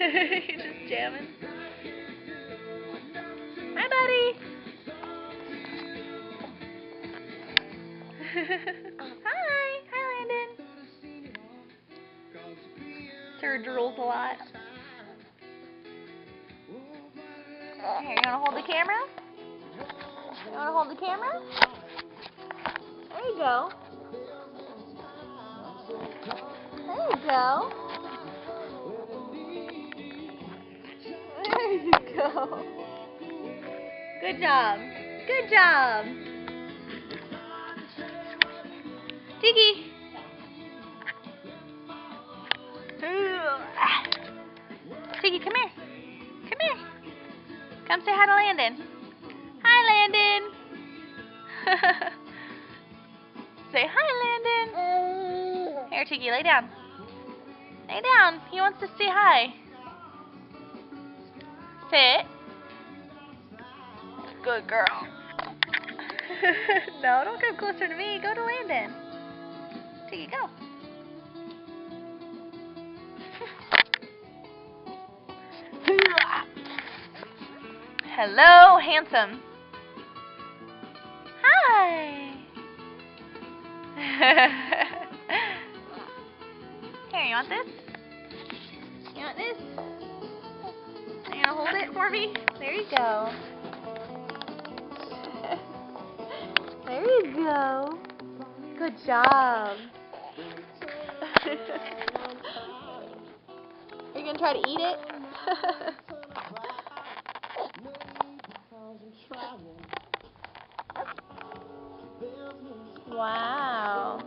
He's just jamming. Hi, buddy. Hi, Landon. Sir drools a lot. Here, you wanna hold the camera? You wanna hold the camera? There you go. There you go. There you go. Good job. Good job. Tiki. Tiki, come here. Come here. Come say hi to Landon. Hi, Landon. Say hi, Landon. Here, Tiki, lay down. Lay down. He wants to say hi. Sit. Good girl. No, don't come closer to me. Go to Landon. Tiki, go. Hello, handsome. Hi. Here, you want this? You want this? Are you gonna hold it for me? There you go. There you go. Good job. Are you gonna try to eat it? Wow.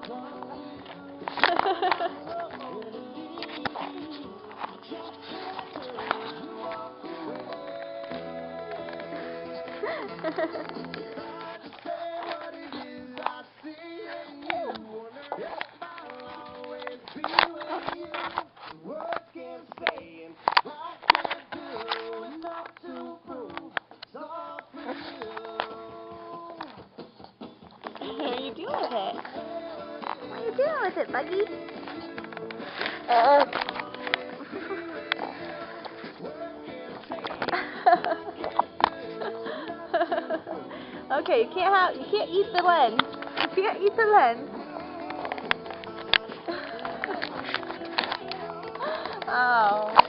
What are you doing with it? What are you doing with it, Buggy? Okay, you can't eat the lens. You can't eat the lens. Oh.